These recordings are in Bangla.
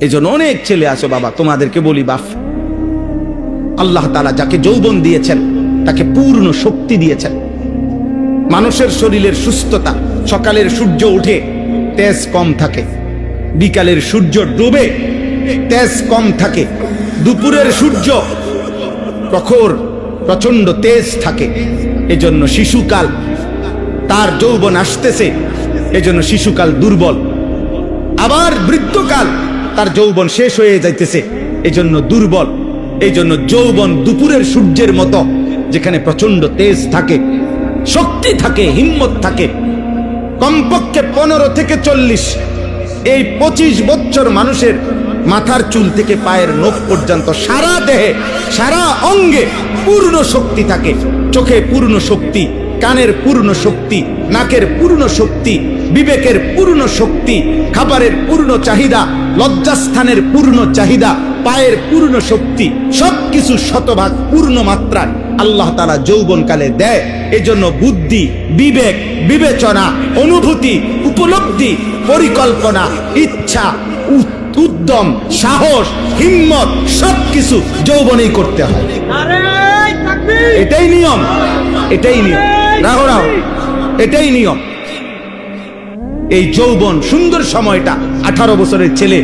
এই জন্য অনেক ছেলে আছে বাবা, তোমাদেরকে বলি বাপ, আল্লাহ তাআলা যাকে যৌবন দিয়েছেন তাকে পূর্ণ শক্তি দিয়েছেন। মানুষের শরীরের সুস্থতা, সকালের সূর্য উঠে তেজ কম থাকে, বিকালের সূর্য ডুবে তেজ কম থাকে, দুপুরের সূর্য প্রখর প্রচন্ড তেজ থাকে। এজন্য শিশুকাল, তার যৌবন আসতেছে, এজন্য শিশুকাল দুর্বল। আবার বৃদ্ধকাল, তার যৌবন শেষ হয়ে যাইতেছে, এজন্য দুর্বল। এই জন্য যৌবন দুপুরের সূর্যের মতো, যেখানে প্রচন্ড তেজ থাকে, শক্তি থাকে, হিম্মত থাকে। কমপক্ষে 15 থেকে 40, এই 25 বছর মানুষের মাথার চুল থেকে পায়ের নখ পর্যন্ত সারা দেহে, সারা অঙ্গে পূর্ণ শক্তি থাকে। চোখে পূর্ণ শক্তি, কানের পূর্ণ শক্তি, নাকের পূর্ণ শক্তি, বিবেকের পূর্ণ শক্তি, খাবারের পূর্ণ চাহিদা, লজ্জাস্থানের পূর্ণ চাহিদা, পায়ের পূর্ণ শক্তি, সবকিছু শতভাগ পূর্ণ মাত্রায় আল্লাহ তাআলা যৌবনকালে দেয়। এজন্য বুদ্ধি, বিবেক, বিবেচনা, অনুভূতি, উপলব্ধি, পরিকল্পনা, ইচ্ছা, উদ্যম, সাহস, হিম্মত সবকিছু যৌবনেই করতে হয়। এটাই নিয়ম, এটাই নিয়ম, রাহো রাহো, এটাই নিয়ম। এই যৌবন সুন্দর সময়টা, 18 বছরের ছেলে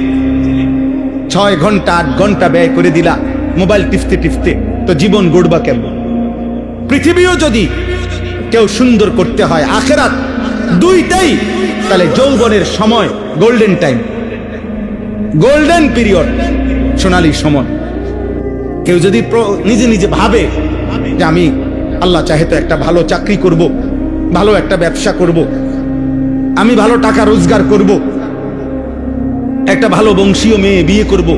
6 ঘন্টা 8 ঘন্টা ব্যয় করে দিলা মোবাইল টিপতে টিপতে, তো জীবন গড়বা কেমন? পৃথিবীও যদি কেউ সুন্দর করতে হয়, আখেরাত, দুইটাই, তাহলে যৌবনের সময় গোল্ডেন টাইম, গোল্ডেন পিরিয়ড, সোনালী সময়। কেউ যদি নিজে নিজে ভাবে যে আমি আল্লাহ চাহে তো একটা ভালো চাকরি করব, ভালো একটা ব্যবসা করব, আমি ভালো টাকা রোজগার করব, একটা ভালো বংশীয় মেয়ে বিয়ে করব,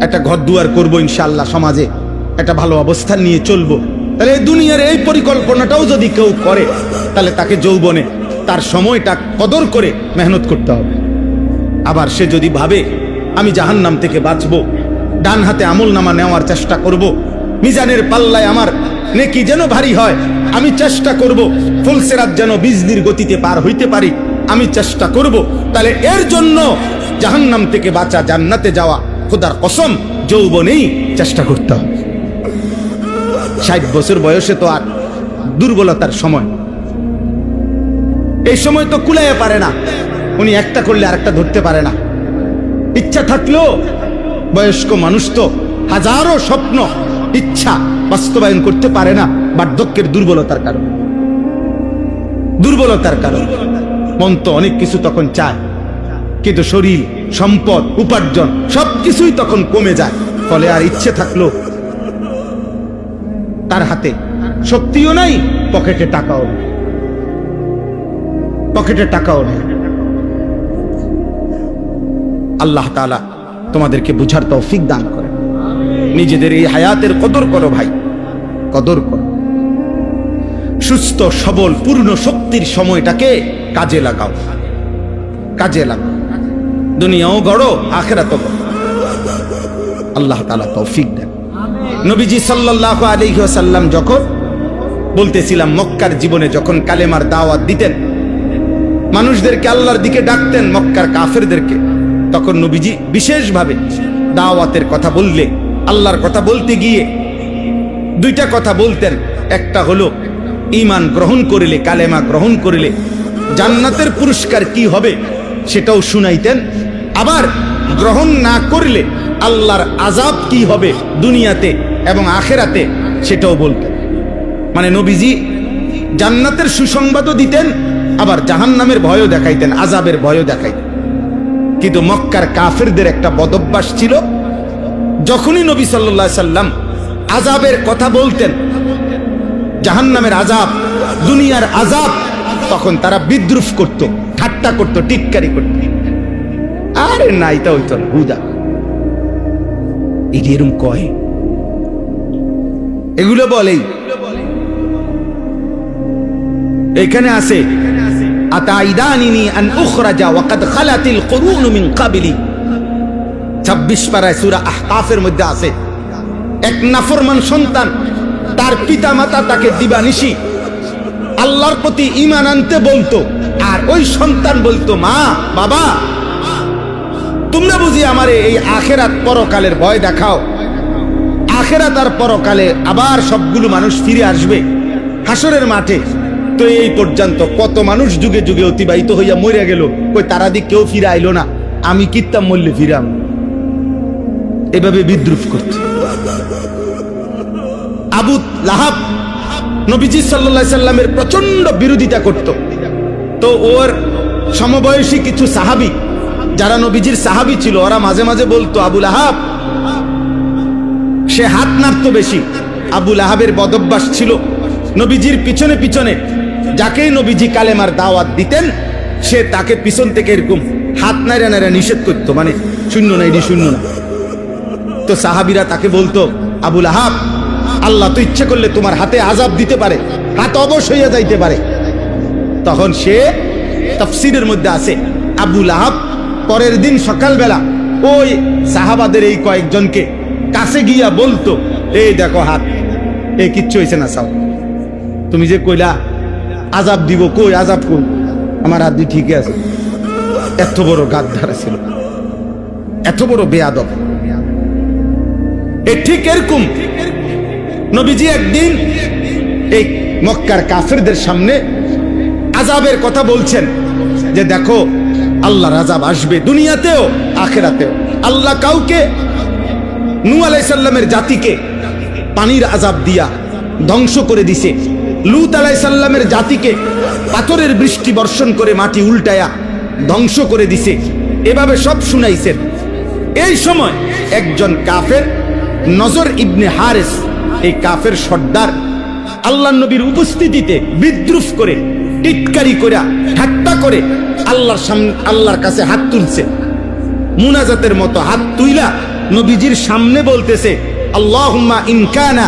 একটা ঘর দুয়ার করবো ইনশাআল্লাহ, সমাজে একটা ভালো অবস্থান নিয়ে চলবো, তাহলে এই দুনিয়ার এই পরিকল্পনাটাও যদি কেউ করে, তাহলে তাকে যৌবনে তার সময়টা কদর করে মেহনত করতে হবে। আবার সে যদি ভাবে আমি জাহান্নাম থেকে বাঁচবো, ডান হাতে আমল নামা নেওয়ার চেষ্টা করব, মিজানের পাল্লায় আমার নেকি যেন ভারী হয়, আমি চেষ্টা করব ফুলসেরাত যেন বিজলির গতিতে পার হইতে পারি, আমি চেষ্টা করব, তাহলে এর জন্য জাহান্নাম থেকে বাঁচা, জান্নাতে যাওয়া, খোদার কসম যৌবনেই চেষ্টা করতে হবে। 60 বছর বয়সে তো আর দুর্বলতার সময়, এই সময় তো কুলাইয়া পারে না, উনি একটা করলে আরেকটা ধরতে পারে না। ইচ্ছা থাকলেও বয়স্ক মানুষ তো হাজারো স্বপ্ন, ইচ্ছা বাস্তবায়ন করতে পারে না, বার্ধক্যের দুর্বলতার কারণে। দুর্বলতার কারণে মন তো অনেক কিছু তখন চায়, কিন্তু শরীর, সম্পদ, উপার্জন সবকিছুই তখন কমে যায়। ফলে আর ইচ্ছে থাকলো তার হাতে শক্তিও নাই, পকেটে টাকাও নেই, পকেটে টাকাও নেই। আল্লাহ তাআলা তোমাদেরকে বুঝার তৌফিক দান করে। নিজেদের এই হায়াতের কদর করো ভাই, কদর করো। সুস্থ সবল পূর্ণ শক্তির সময়টাকে কাজে লাগাও, কাজে লাগাও। দুনিয়াও গড়ো, আখিরাতও গড়ো। আল্লাহ তাআলা তৌফিক দেন। নবীজি সাল্লাল্লাহু আলাইহি ওয়াসাল্লাম যখন বলতেছিলাম, মক্কার জীবনে যখন কালেমার দাওয়াত দিতেন, মানুষদেরকে আল্লাহর দিকে ডাকতেন, মক্কার কাফেরদেরকে, তখন নবীজি বিশেষভাবে দাওয়াতের কথা বললে, আল্লাহর কথা বলতে গিয়ে দুইটা কথা বলতেন। একটা হলো ঈমান গ্রহণ করিলে, কালেমা গ্রহণ করিলে জান্নাতের পুরস্কার কি হবে সেটাও শুনাইতেন। আবার গ্রহণ না করলে আল্লাহর আযাব কি হবে দুনিয়াতে এবং আখিরাতে সেটাও বলতেন। মানে নবীজি জান্নাতের সুসংবাদও দিতেন, আবার জাহান্নামের ভয়ও দেখাইতেন, আযাবের ভয়ও দেখাইতেন। কিন্তু মক্কার কাফেরদের একটা বদভ্যাস ছিল, যখনই নবী সাল্লাল্লাহু আলাইহি সাল্লাম আযাবের কথা বলতেন, জাহান্নামের আযাব, দুনিয়ার আযাব, তখন তারা বিদ্রুপ করত, ঠাট্টা করত, টিটকারি করত। আরে না, এটা হইতো না, হুদা এরকম কয়, এগুলো বলেই। এখানে আছে আতাইদানিনি আন উখরাজা ওয়া কাদ খালাতিল কুরুন মিন ক্বাবলি, 26 পারায় সূরা আহকাফের মধ্যে আছে। এক নাফরমান সন্তান, তার পিতা মাতা তাকে দিবানিশি আল্লাহর প্রতি ঈমান আনতে বলতো, আর ওই সন্তান বলতো, মা বাবা তোমরা বুঝি আমারে এই আখেরাত পরকালের ভয় দেখাও। আখেরাত আর পরকালে আবার সবগুলো মানুষ ফিরে আসবে হাসরের মাঠে। তো এই পর্যন্ত কত মানুষ যুগে যুগে অতিবাহিত হইয়া মরে গেল, কই তারা দিক কেউ ফিরে আইলো না, আমি কিত্তাম মরলে ফিরাম। এভাবে বিদ্রুপ করত আবু লাহাব। নবীজি সাল্লাল্লাহু আলাইহি সাল্লামের প্রচন্ড বিরোধিতা করত। তো ওর সমবয়সী কিছু সাহাবী যারা নবীজির সাহাবী ছিল, ওরা মাঝে মাঝে বলতো আবু লাহাব, সে হাত নাড়তো বেশি। আবু লাহাবের বদভ্যাস ছিল নবীজির পিছনে পিছনে যাকেই নবীজি কালেমার দাওয়াত দিতেন সে তাকে পিছন থেকে এরকম হাত নাড়া নাড়া নিষেধ করতো, মানে শূন্য না, এটি শূন্য না। তো সাহাবীরা তাকে বলতো, আবু লাহাব, আল্লাহ তো ইচ্ছে করলে তোমার হাতে আযাব দিতে পারে, হাত অবশ হইয়া যাইতে পারে। তখন সে তাফসীরের মধ্যে আছে, আবু লাহাব পরের দিন সকালবেলা ওই সাহাবাদের এই কয়েকজনকে কাছে গিয়া বলতো, এই দেখো হাত, এ কিচ্ছু হয়েছে না, সাও তুমি যে কইলা আযাব দিব, কই আযাব কই, আমার হাত দিয়ে ঠিকই আছে। এত বড় গাদ্দার ছিল, এত বড় বেয়াদব। এ ঠিক এরকম নবীজি একদিন এই মক্কার কাফেরদের সামনে আযাবের কথা বলছেন, যে দেখো আল্লাহর আযাব আসবে দুনিয়াতেও আখিরাতেও। আল্লাহ কাউকে নূহ আলাইহিস সালামের জাতিকে পানির আযাব দিয়া ধ্বংস করে দিছে, লূত আলাইহিস সালামের জাতিকে পাথরের বৃষ্টি বর্ষণ করে মাটি উল্টায়া ধ্বংস করে দিছে। এভাবে সব শুনাইছেন। এই সময় একজন কাফের নজর ইবনে হারিস, এই কাফের সর্দার আল্লাহর নবীর উপস্থিতিতে বিদ্রুপ করে, টিটকারি করে, ঠাট্টা করে আল্লাহর সামনে, আল্লাহর কাছে হাত তুলছে, মুনাজাতের মতো হাত তুইলা নবীজির সামনে বলতেছে, আল্লাহুম্মা ইন কানা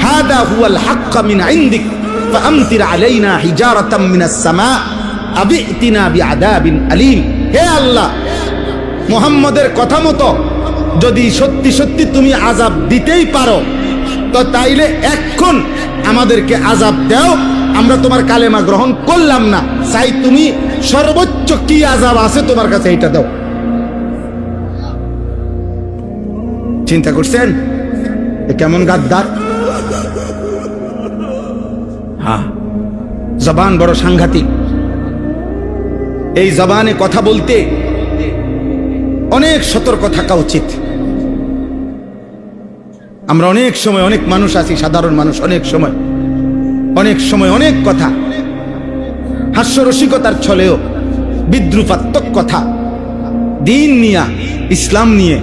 হাদা হুয়াল হাক্ক মিন ইনদিক ফাআমতির আলাইনা হিজারাতাম মিনাস সামা আবিতিনা বিআযাবিন আলীম। হে আল্লাহ, মুহাম্মদের কথা মতো যদি সত্যি সত্যি তুমি আযাব দিতেই পারো, তো তাইলে এখন আমাদেরকে আযাব দাও, আমরা তোমার কালেমা গ্রহণ করলাম না, চাই তুমি সর্বোচ্চ কি আযাব আছে তোমার কাছে এটা দাও। চিন্তা করছেন কেমন গাদ্দার? হ্যাঁ, জবান বড় সাংঘাতিক। এই জবানে কথা বলতে অনেক সতর্ক থাকা উচিত। আমরা অনেক সময়, অনেক মানুষ আছি, সাধারণ মানুষ, অনেক সময় অনেক কথা হাস্যরসিকতার ছলেও বিদ্রুপাত্মক কথা দিন নিয়ে, ইসলাম নিয়ে,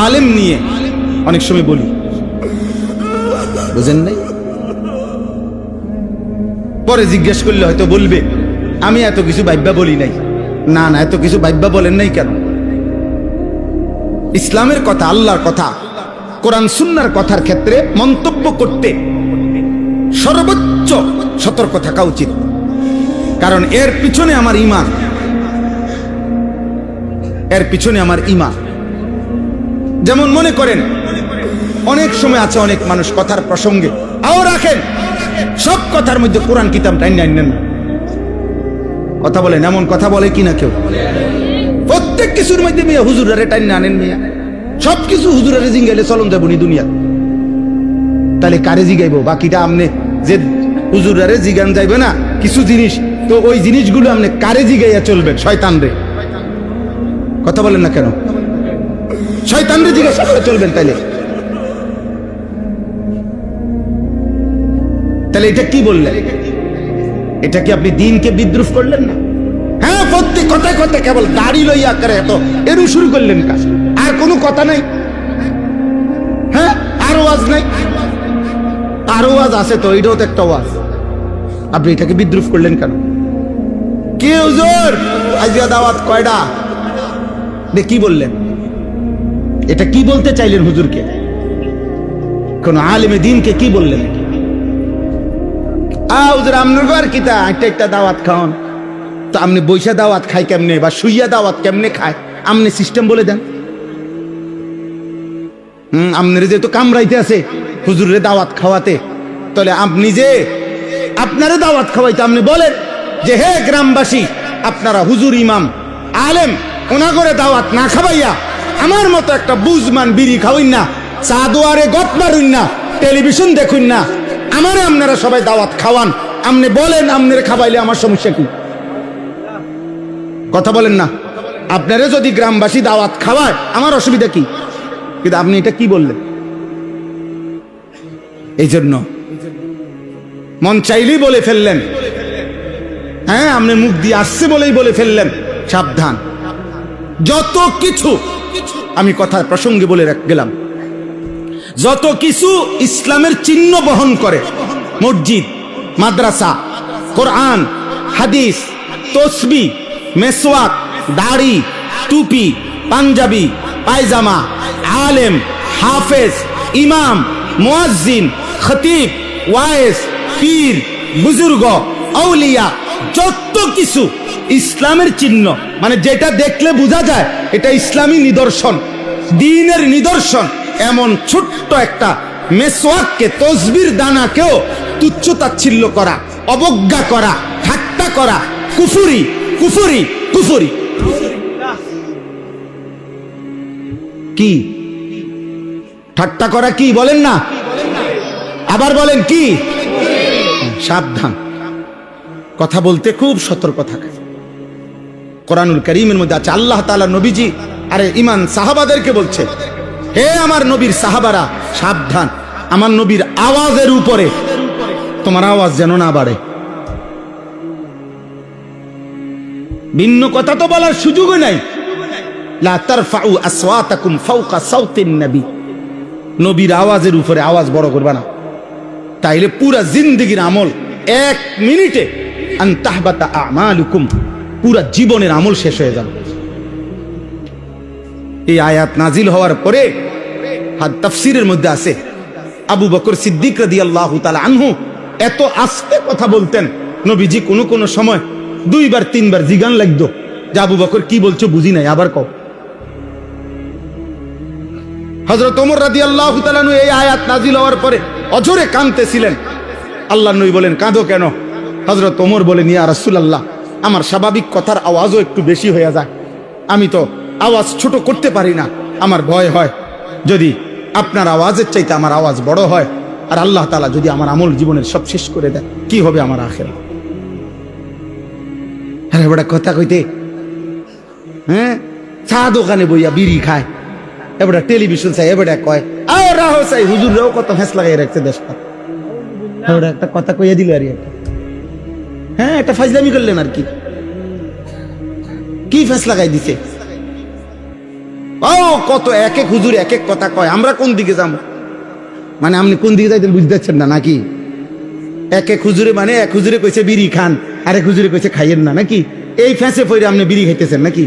আলেম নিয়ে অনেক সময় বলি, বুঝেন নাই? পরে জিজ্ঞেস করলে হয়তো বলবে আমি এত কিছু ভাইব্যা বলি নাই। না না, এত কিছু ভাইব্যা বলেন নাই কেন? ইসলামের কথা, আল্লাহর কথা, কোরআন সুন্নাহর কথার ক্ষেত্রে মন্তব্য করতে সর্বোচ্চ সতর্ক থাকা উচিত। কারণ এর পিছনে আমার ঈমান, এর পিছনে আমার ঈমান। যেমন মনে করেন অনেক সময় আছে অনেক মানুষ কথার প্রসঙ্গে আও রাখেন, সব কথার মধ্যে কোরআন কিতাব টাইনা নেন, কথা বলেন, এমন কথা বলে কিনা কেউ? প্রত্যেক কিছুর মধ্যে মিয়া হুজুরারে টাইনা আনেন, মিয়া সব কিছু হুজুরারে জিঙ্গাইলে চলন যাবো নি দুনিয়া। তাহলে কারে জিগাইব? বাকিটা আমনে যে হুজুরারে জিগান যাইবে না কিছু জিনিস, তো ওই জিনিসগুলো আমনে কারে জিগাইয়া চলবেন? শয়তান রে। কথা বলেন না কেন? শয়তান রে জিজ্ঞাসা করে চলবেন। তাইলে এটা কি বললেন? এটা কি আপনি দিনকে বিদ্রুপ করলেন না? হ্যাঁ, প্রত্যেক কথায় কথায় কেবল দাড়ি লইয়া করে এত এরু শুরু করলেন কাজ, আর কোনো কথা নাই। হ্যাঁ, আর ওয়াজ নাই? আর ওয়াজ আছে তো, এটাও তো একটা ওয়াজ। আপনি এটাকে বিদ্রুপ করলেন কেন? কি হুজুর আজকে দাওয়াত কয়টা? কি বললেন? এটা কি বলতে চাইলেন হুজুরকে? কোন আলেমে দিনকে কি বললেন? হুজুর আপনার ঘর কিতা একটা দাওয়াত খাওয়ান, তো আপনি বৈশা দাওয়াত খাই কেমনে, বা শুইয়া দাওয়াত কেমনে খায়, আপনি সিস্টেম বলে দেন। আপনার যেহেতু কামড়াইতে আছে হুজুরের দাওয়াত খাওয়াতে, তাহলে আপনি যে আপনারে দাওয়াত খাওয়াইতে আপনি বলেন যে হে গ্রামবাসী, আপনারা হুজুর, ইমাম, আলেম ওনা করে দাওয়াত না খাবাইয়া আমার মতো একটা বুঝমান বিড়ি খাওয়াইন না, চা দুয়ারে গত মারুন না, টেলিভিশন দেখুন না, আমারে আপনারা সবাই দাওয়াত খাওয়ান। আপনি বলেন আপনারা খাবাইলে আমার সমস্যা কি? কথা বলেন না। আপনারা যদি গ্রামবাসী দাওয়াত খাওয়ায় আমার অসুবিধা কি? কিন্তু আপনি এটা কি বললেন? এই জন্য মন চাইলেই বলে ফেললেন, হ্যাঁ আপনি মুখ দিয়ে আসছে বলেই বলে ফেললেন। সাবধান। যত কিছু আমি কথা প্রসঙ্গে বলে গেলাম, যত কিছু ইসলামের চিহ্ন বহন করে, মসজিদ, মাদ্রাসা, কোরআন, হাদিস, তসবি, মেসওয়াক, দাড়ি, টুপি, পাঞ্জাবি, পায়জামা, আলেম, হাফেজ, ইমাম, মুয়াজ্জিন, খতিব, ওয়াইজ, পীর, বুজুর্গ, আউলিয়া, যত কিছু ইসলামের চিহ্ন, মানে যেটা দেখলে বোঝা যায় এটা ইসলামী নিদর্শন, দ্বীনের নিদর্শন, এমন ছোট্ট একটা মেসওয়াককে, তসবির দানাকেও তুচ্ছ তাচ্ছিল্য করা, অবজ্ঞা করা, ঠাট্টা করা, কুফরি কুফরি কুফরি। কি ঠাট্টা করা কি বলেন না? আবার বলেন কি? সাবধান। কথা বলতে খুব সতর্ক থাকে। কোরআনুল কারীমের মধ্যে আছে, আল্লাহ তাআলা নবীজি আরে ঈমান সাহাবাদেরকে বলছে, হে আমার নবীর সাহাবারা সাবধান, আমার নবীর আওয়াজের উপরে তোমার আওয়াজ যেন না বাড়ে। ভিন্ন কথা তো বলার সুযোগই নাই। লা তারফাউ আসওয়াতাকুম ফাওকা সাওতিন নবী, নবীর আওয়াজের উপরে আওয়াজ বড় করবা না, তাইলে পুরা জিন্দেগীর আমল এক মিনিটে আন তাহবাতা আমালুকুম, পুরা জীবনের আমল শেষ হয়ে যাবে। এই আয়াত নাজিল হওয়ার পরে তাফসীরের মধ্যে আছে, আবু বকর সিদ্দিক রাদিয়াল্লাহু তাআলা আনহু এত আস্তে কথা বলতেন, নবীজি কোন কোন সময় দুইবার তিনবার জিগান লাগতো যে আবু বকর কি বলছো বুঝি নাই, আবার কও। হযরত ওমর রাদিয়াল্লাহু তাআলা আনহু এই আয়াত নাজিল হওয়ার পরে অঝরে কাঁদতেছিলেন। আল্লাহর নবী বলেন, কাঁদো কেন? হযরত ওমর বলেন, ইয়া রাসূলুল্লাহ, আমার স্বাভাবিক কথার আওয়াজও একটু বেশি হয়ে যায়, আমি তো আওয়াজ ছোট করতে পারি না, আমার ভয় হয় যদি আপনার আওয়াজের চাইতে আমার আওয়াজ বড় হয়, আর আল্লাহ তাআলা যদি আমার আমল জীবনের সব শেষ করে দেয়, কি হবে আমার আখিরাত? আরে বড় কথা কইতে, হ্যাঁ, চা দোকানে বইয়া বিড়ি খায়, এবারে টেলিভিশন চাই, এবারে কয় আর রাহো চাই, হুজুররাও কত ফেস লাগাই রাখছে দেশটা। এবারে একটা কথা কইয়া দিল আর একটা, হ্যাঁ একটা ফাজলামি করলেন আর কি, কি ফেস লাগাই দিছে। ও কত এক এক হুজুর এক এক কথা কয়, আমরা কোন দিকে যাব? মানে আপনি কোন দিকে যাইতেন বুঝতেছেন না নাকি? এক এক হুজুরে, মানে এক হুজুরে কইছে বিড়ি খান, আরেক হুজুরে কইছে খাইয়েন না নাকি? এই ফেসে পড়ে আপনি বিড়ি খাইতেছেন নাকি?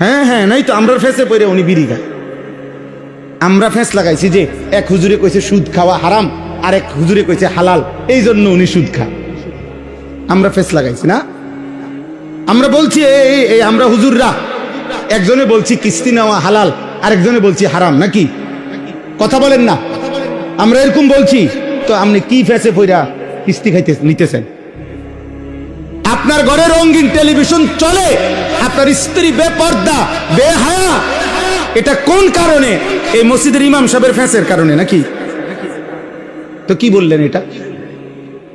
হ্যাঁ হ্যাঁ, নাই তো আমরা ফেসে পড়ে উনি বিড়ি খায়। আমরা ফেস লাগাইছি যে এক হুজুরে কইছে সুদ খাওয়া হারাম, আরেক হুজুরে কইছে হালাল, এই জন্য উনি সুদ খায়। আমরা ফেস লাগাইছি না? আমরা বলছি এই আমরা হুজুররা একজনে বলছি কিস্তি নেওয়া হালাল, আরেকজনে বলছি হারাম নাকি? কথা বলেন না? আমরা এরকম বলছি, তো আপনি কি ফেসে পড়া কিস্তি খাইতে নিতেছেন? আপনার ঘরে রঙিন টেলিভিশন চলে, আপনার স্ত্রী বেপর্দা বেহায়া, এটা কোন কারণে? এই মসজিদের ইমাম সাহেবের ফেসের কারণে নাকি? তো কি বললেন? এটা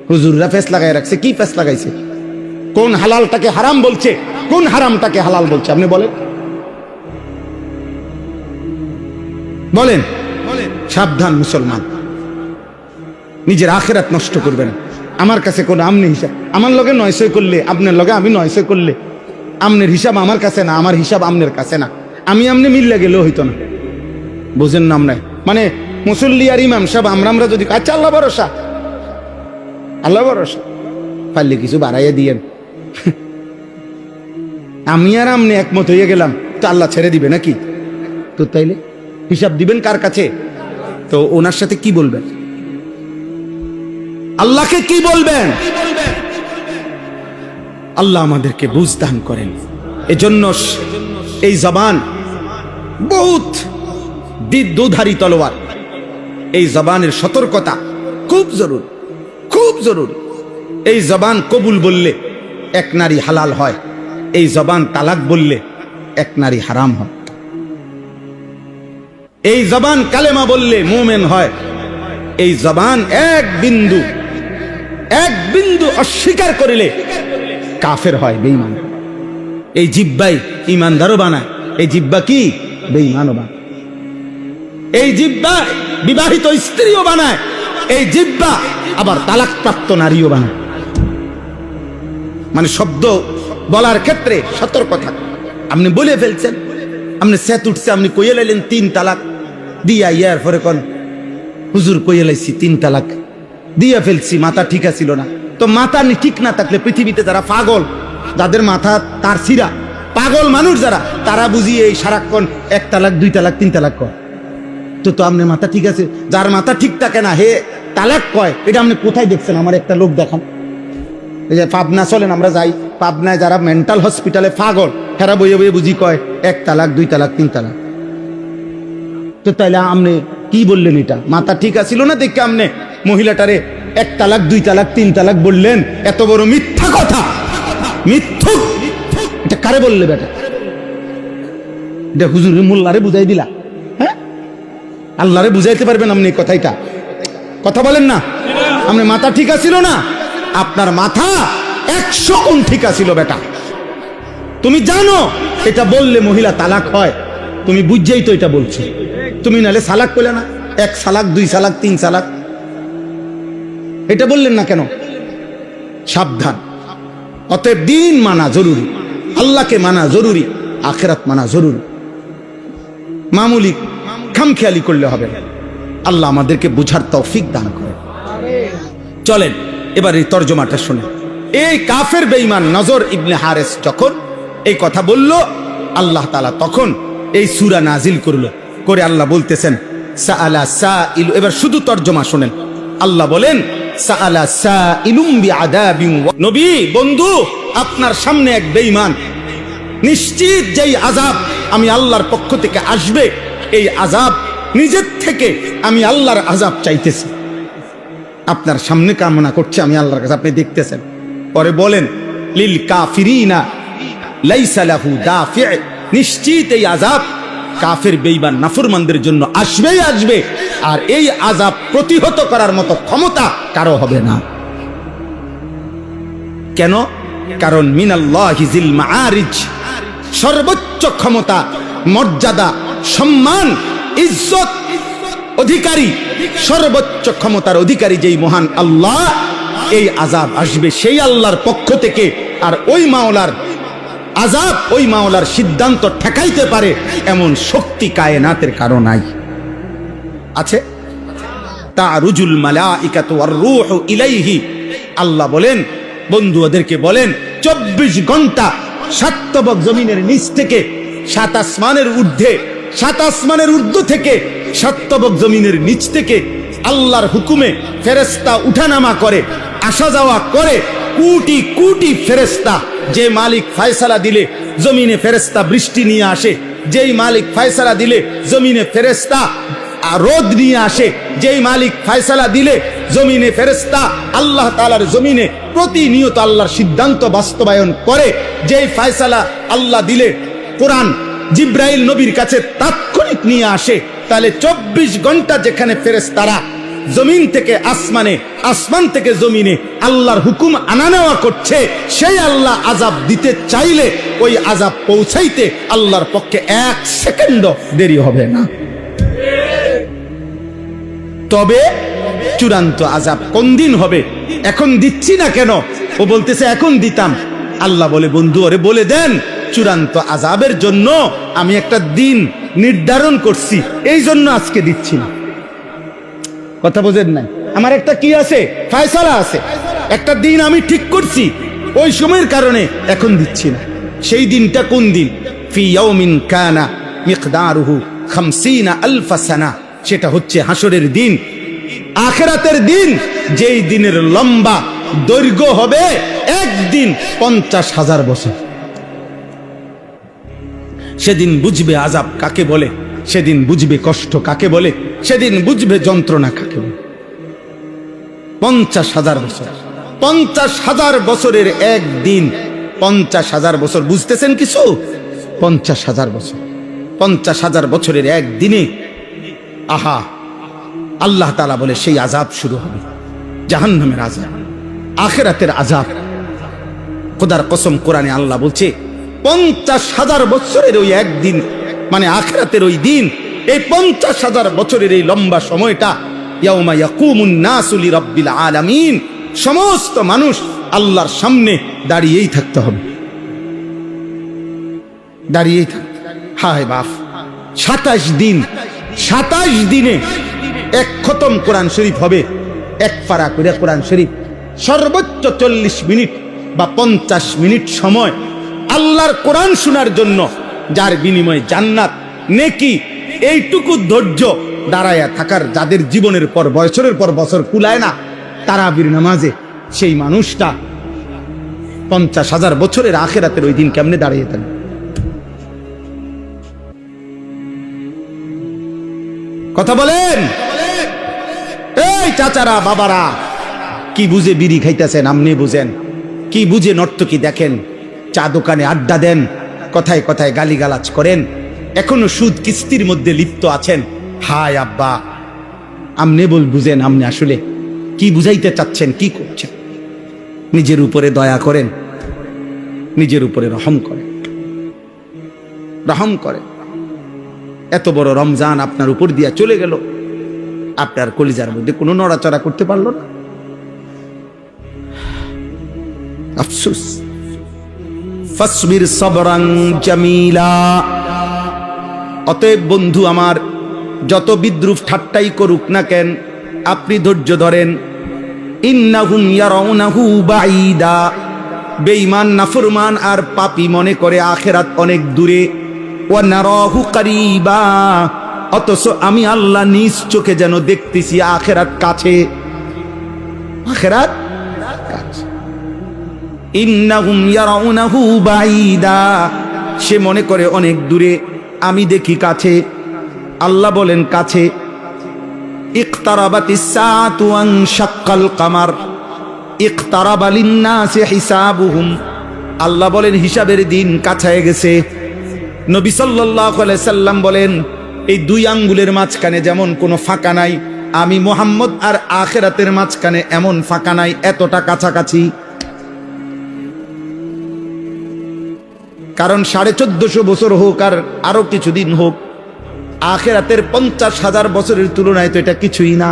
হুজুররা ফেস লাগাই রাখছে। কি ফেস লাগাইছে? কোন হালালটাকে হারাম বলছে, কোন হারামটাকে হালাল বলছে? আপনি বলেন, বলেন। সাবধান মুসলমান, নিজের আখিরাত নষ্ট করবেন। আমার কাছে কোন আমনে হিসাব, আমার লগে 900 করলে আপনার লগে আমি 900 করলে আমনের হিসাব আমার কাছে না, আমার হিসাব আমনের কাছে না, আমি আমনে মিললে গেলেও হইতো না। বুঝেন নাম নাই? মানে মুসল্লি আর ইমাম সাহেব আমরা যদি আচ্ছা আল্লাহ ভরসা, আল্লাহ ভরসা, পারলে কিছু বাড়াইয়া দিয়েন, আমি আর আমনে একমত হয়ে গেলাম, তো আল্লাহ ছেড়ে দিবে নাকি? তো তাইলে হিসাব দিবেন কার কাছে? তো ওনার সাথে কি বলবেন? আল্লাহকে কি বলবেন? আল্লাহ আমাদেরকে বুঝ দান করেন। এজন্য এই জবান বহুত দুধারী তলোয়ার, এই জবানের সতর্কতা খুব জরুরি, খুব জরুরি। এই জবান কবুল বললে এক নারী হালাল হয়, এই জবান তালাক বললে এক নারী হারাম হয়, এই জবান কালেমা বললে মুমিন হয়, এই জবান এক বিন্দু অস্বীকার করিলে কাফের হয়, বেঈমান। এই জিহ্বাই ঈমানদারও বানায়, এই জিহ্বা কি বেঈমানও বানায়। এই জিহ্বা বিবাহিত স্ত্রীও বানায়, এই জিহ্বা আবার তালাকপ্রাপ্ত নারীও বানায়। মানে শব্দ বলার ক্ষেত্রে সতর্ক থাক। আপনি বলে ফেলছেন, আপনি সেত উঠছে, আপনি কইয়ে লাইলেন 3 তালাক দিয়া, ইয়ার পরে কোন হুজুর কইয়ে লাইছি 3 তালাক দিয়া ফেলছি, মাথা ঠিক ছিল না। তো মাথা ঠিক না থাকলে পৃথিবীতে যারা পাগল, যাদের মাথা তার ছিঁড়া, পাগল মানুষ যারা, তারা বুঝিয়ে এই সারাক্ষণ 1 তালাক 2 তালাক 3 তালাক কয়। তো আপনি মাথা ঠিক আছে, যার মাথা ঠিক থাকে না হে তালাক কয়, এটা আপনি কোথায় দেখছেন? আমার একটা লোক দেখান। এই যে পাবনা চলেন, আমরা যাই পাবনায়, যারা মেন্টাল হসপিটালে পাগল, হেরা বইয়ে বইয়ে বুঝি কয় 1 তালাক 2 তালাক 3 তালাক। তো তাইলে আপনি কি বললেন? এটা মাথা ঠিক আছিল না দেখে আপনি মহিলাটারে 1 তালাক 2 তালাক 3 তালাক বললেন। এত বড় মিথ্যা কথা, মিথ্যুক। এটা কারে বললে বেটা? এটা হুজুরের মোল্লারে বুঝাই দিলা? হ্যাঁ, আল্লাহরে বুঝাইতে পারবেন আপনি কথাইটা? কথা বলেন না। আপনি মাথা ঠিক আছিল না? আপনার মাথা 100 গুণ ঠিক আছিল বেটা। তুমি জানো এটা বললে মহিলা তালাক হয়, তুমি বুঝছেই তো এটা বলছো। তুমি নালে সালাক কইলে না, 1 সালাক 2 সালাক 3 সালাক, এটা বললেন না কেন? সাবধান। অতএব দিন মানা জরুরি, আল্লাহকে মানা জরুরি, আখিরাত মানা জরুরি। মামুলি খামখেয়ালি করলে হবে না। আল্লাহ আমাদেরকে বুঝার তৌফিক দান করে। চলেন এবার এই তর্জমাটা শুনে। এই কাফের বেঈমান নজর ইবনে হারেস যখন এই কথা বলল, আল্লাহ তাআলা তখন এই সূরা নাজিল করলো। করে আল্লাহ বলতেছেন সাআলা সাইল। এবার শুধু তর্জমা শুনেন। আল্লাহ বলেন সাআলা সাইলুম বিআযাবিন। নবী বন্ধু, আপনার সামনে এক বেঈমান, নিশ্চিত যেই আযাব আমি আল্লাহর পক্ষ থেকে আসবে, এই আযাব নিজের থেকে আমি আল্লাহর আযাব চাইতেছি, আপনার সামনে কামনা করছে আমি আল্লাহর কাছে, আপনি দেখতেছেন। পরে বলেন লিল কাফিরিনা লাইসা লাহু দাফি'। নিশ্চিত এই আযাব কাফের বেঈমান নাফরমানদের জন্য আসবেই আসবে, আর এই আযাব প্রতিহত করার মতো ক্ষমতা কারো হবে না। কেন? কারণ মিনাল্লাহি জিল মাআরিজ, সর্বোচ্চ ক্ষমতা, মর্যাদা, সম্মান, ইজ্জত অধিকারী, সর্বোচ্চ ক্ষমতার অধিকারী যেই মহান আল্লাহ, এই আযাব আসবে সেই আল্লাহর পক্ষ থেকে। আর ওই মাওলার আযাব, ওই মাওলার সিদ্ধান্ত ঠেকাইতে পারে এমন শক্তি কায়নাতের কারো নাই। আছে? তারুজুল মালাইকাতু ওয়ার রূহু ইলাইহি। আল্লাহ বলেন বন্ধু ওদেরকে বলেন 24 ঘন্টা 7 তবক জমিনের নিচ থেকে 7 আসমানের ঊর্ধ্বে, 7 আসমানের ঊর্ধ্ব থেকে 7 তবক জমিনের নিচ থেকে আল্লাহর হুকুমে ফেরেশতা উঠানামা করে, আসা যাওয়া করে। কোটি কোটি ফেরেশতা, যে মালিক ফয়সালা দিলে জমিনে ফেরেশতা বৃষ্টি নিয়ে আসে, যেই মালিক ফয়সালা দিলে জমিনে ফেরেশতা রোদ নিয়ে আসে, যেই মালিক ফয়সালা দিলে জমিনে ফেরেশতা আল্লাহ তাআলার জমিনে প্রতিনিয়ত আল্লাহর সিদ্ধান্ত বাস্তবায়ন করে, যেই ফয়সালা আল্লাহ দিলে কোরআন জিব্রাইল নবীর কাছে তাৎক্ষণিক নিয়ে আসে। তাহলে 24 ঘন্টা যেখানে ফেরেশতারা জমিন থেকে আসমানে, আসমান থেকে জমিনে আল্লাহর হুকুম আনা নেওয়া করছে, সেই আল্লাহ আযাব দিতে চাইলে ওই আযাব পৌঁছাইতে আল্লাহর পক্ষে 1 সেকেন্ডও দেরি হবে না। তবে চূড়ান্ত আযাব কোন দিন হবে? এখন দিচ্ছি না কেন? ও বলতেছে এখন দিতাম। আল্লাহ বলে বন্ধু ওরে বলে দেন চূড়ান্ত আযাবের জন্য আমি একটা দিন নির্ধারণ করছি, এই জন্য আজকে দিচ্ছি না। কথা বোঝেন নাই? আমার একটা কি আছে? ফয়সালা আছে, একটা দিন আমি ঠিক করছি, ওই সময়ের কারণে এখন দিচ্ছি না। সেই দিনটা কোন দিন? ফি ইয়াউমিন কানা মিকদারুহু 50 আলফ সানা। সেটা হচ্ছে হাসরের দিন, আখিরাতের দিন, যেই দিনের লম্বা দৈর্ঘ্য হবে একদিন 50,000 বছর। সেদিন বুঝবে আযাব কাকে বলে, সেদিন বুঝবে কষ্ট কাকে বলে, সেদিন বুঝবে যন্ত্রণা কাকে বলে। 50,000 বছর, 50,000 বছরের একদিন 50,000 বছর, বুঝতেছেন কিছু? 50,000 বছর, 50,000 বছরের একদিনে আহা আল্লাহ তাআলা বলে সেই আযাব শুরু হবে, জাহান্নামের আযাব, আখিরাতের আযাব। খোদার কসম, কোরআনে আল্লাহ বলছে 50,000 বছরের ওই একদিন, মানে আখিরাতের ওই দিন, এই 50,000 বছরের এই লম্বা সময়টা, ইয়াউমা ইয়াকুমুন নাসু লিরাব্বিল আলামিন, সমস্ত মানুষ আল্লাহর সামনে দাঁড়িয়েই থাকতে হবে, দাঁড়িয়েই থাকতে। হায় বাপ, 27 দিন, 27 দিনে এক খতম কোরআন শরীফ হবে, এক পারা করে কোরআন শরীফ, সর্বোচ্চ 40 মিনিট বা 50 মিনিট সময় আল্লাহর কোরআন শোনার জন্য, যার বিনিময়ে জান্নাত, নেকি, এইটুকু ধৈর্য দাঁড়ায়া থাকার যাদের জীবনের পর বছরের পর বছর কুলায় না তারাবির নামাজে, সেই মানুষটা 50,000 বছরের আখিরাতের ওই দিন কেমনে দাঁড়িয়ে থাকবে? কথা বলেন। এই চাচারা, বাবারা, কি বুঝে বিড়ি খাইতেছেন? আপনি বুঝেন কি? বুঝে নর্তকী দেখেন, চা দোকানে আড্ডা দেন, কথায় কথায় গালিগালাজ করেন, এখনো সুদ কিস্তির মধ্যে লিপ্ত আছেন। হায় আব্বা, আপনি বুঝেন আপনি আসলে কি বুঝাইতে চাচ্ছেন, কি করছেন? নিজের উপরে দয়া করেন, নিজের উপরে রহম করেন, রহম করেন। এত বড় রমজান আপনার উপর দিয়া চলে গেল, আপনার কলিজার মধ্যে কোনো নড়াচড়া করতে পারলো না, আফসোস। ফাসবির সাবরান জামিলা। অতএব বন্ধু আমার, যত বিদ্রুপ ঠাট্টাই করুক না কেন, আপনি ধৈর্য ধরেন। ইন্নাহুম ইয়ারাউনাহু বাঈদা। বেঈমান, নাফরমান আর পাপী মনে করে আখিরাত অনেক দূরে। ওয়া নারাহু কারীবা। অথচ আমি আল্লাহ নিজ চোখে যেন দেখতেছি আখিরাত কাছে, আখিরাত কাছে। ইন্নাহুম ইয়ারাউনাহু বাঈদা। সে মনে করে অনেক দূরে, আমি দেখি কাছে। আল্লাহ বলেন কাছে। ইকতারাবাতিস সাআতু ওয়ানশাক্কাল কামার ইকতারাবা লিন-নাসি হিসাবুহুম। আল্লাহ বলেন হিসাবের দিন কাছে গেছে। নবী সাল্লাল্লাহু আলাইহি সাল্লাম বলেন, এই দুই আঙ্গুলের মাঝখানে যেমন কোনো ফাঁকা নাই, আমি মুহাম্মদ আর আখিরাতের মাঝখানে এমন ফাঁকা নাই, এতটা কাছাকাছি। কারণ 1450 বছর হোক আর আরো কিছুদিন হোক, আখিরাতের 50,000 বছরের তুলনায় তো এটা কিছুই না।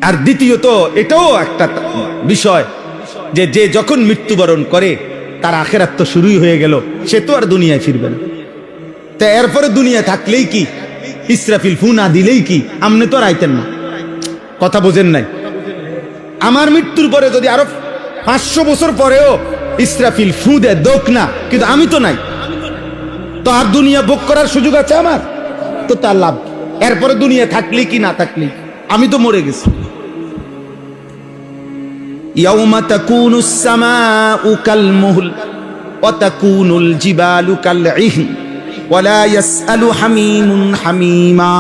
আর দ্বিতীয়ত এটাও একটা বিষয় যে যে যখন মৃত্যুবরণ করে তার আখিরাত তো শুরুই হয়ে গেল, সে তো আর দুনিয়ায় ফিরবে না। তা এরপরে দুনিয়া থাকলেই কি, ইসরাফিল ফু না দিলেই কি, আপনি তো আর আইতেন না। কথা বোঝেন নাই? আমার মৃত্যুর পরে যদি আরো 500 বছর পরেও ইসরাফিল ফু দেয় দোক না, কিন্তু আমি তো নাই, তো আর দুনিয়া ভোগ করার সুযোগ আছে আমার? তো তার লাভ। এরপরে দুনিয়া থাকলে কি না থাকলে, আমি তো মরে গেছি। ইয়াউমা তাকুনুস সামাউ কালমুহল ওয়া তাকুনুল জিবালু কালইহন ওয়া লা ইয়াসআলু হামিমুন হামিমা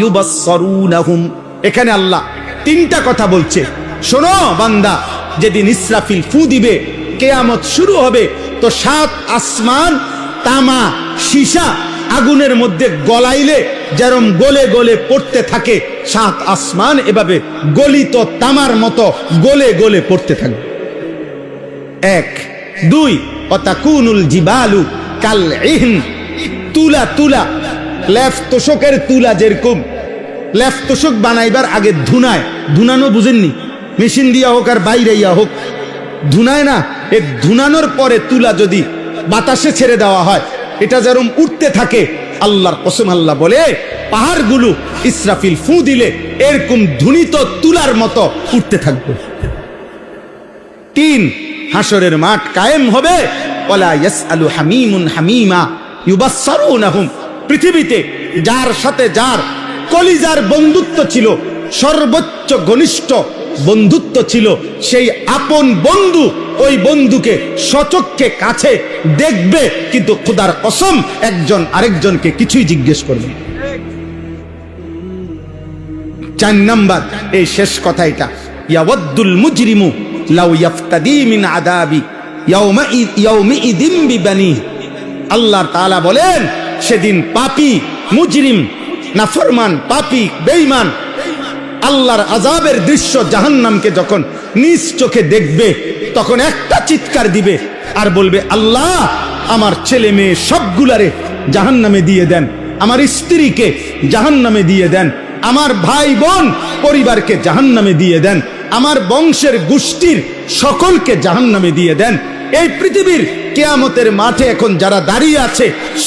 ইউবাসসারুনাহুম। এখানে আল্লাহ তিনটা কথা বলছে। শোনো বান্দা, যেদিন ইসরাফিল ফু দিবে, কিয়ামত শুরু হবে, তো 7 আসমান তামা সীসা আগুনের মধ্যে গলাইলে যেরম গলে গলে পড়তে থাকে, 7 আসমান এভাবে গলিত তামার মতো গলে গলে পড়তে থাকবে। 1 2 ওয়াতাকুনুল জিবালু কালইহন। তুলা, তুলা, লেফ তোষকের তুলা যেরকম লেফ তোষক বানাইবার আগে ধুনায়, ধুনানো বুঝেননি? মেশিন দিয়া হোক আর বাইরে ইয়া হোক, ধুনায় না? এই ধুনানোর পরে তুলা যদি বাতাসে ছেড়ে দেওয়া হয়, এটা যেরকম উঠতে থাকে, আল্লাহর কসম আল্লাহ বলে পাহাড়গুলো ইসরাফিল ফু দিলে এরকম ধুনিত তুলার মতো উঠতে থাকবে। 3 হাসরের মাঠ কায়েম হবে। ওয়ালা ইয়াসআলু হামিমুন হামিমা ইউবাসসারুনাহুম। পৃথিবীতে যার সাথে যার কলিজার বন্ধুত্ব ছিল, সর্বোচ্চ ঘনিষ্ঠ বন্ধুত্ব ছিল, সেই আপন বন্ধু ওই বন্ধুকে সচক্ষে কাছে দেখবে, কিন্তু খোদার কসম একজন আরেকজনকে কিছুই জিজ্ঞেস করবে। 4 নাম্বার এই শেষ কথা, এটা ইয়াওয়াদ্দুল মুজরিমু লাউ ইয়াফতাদি মিন আযাবি ইয়াউমিইদিন বিবানি। আল্লাহ তাআলা বলেন সেদিন পাপী, মুজরিম, নাফরমান, পাপী, বেঈমান আল্লাহর আযাবের দৃশ্য জাহান্নামকে যখন নিজ চোখে দেখবে তখন একটা চিৎকার দিবে আর বলবে, আল্লাহ আমার ছেলে মেয়ে সবগুলারে জাহান্নামে দিয়ে দেন, আমার স্ত্রীকে জাহান্নামে দিয়ে দেন, আমার ভাই বোন পরিবারকে জাহান্নামে দিয়ে দেন, আমার বংশের গোষ্ঠীর সকলকে জাহান্নামে দিয়ে দেন। এই পৃথিবীর কিয়ামতের মাঠে এখন যারা দাঁড়িয়ে আছে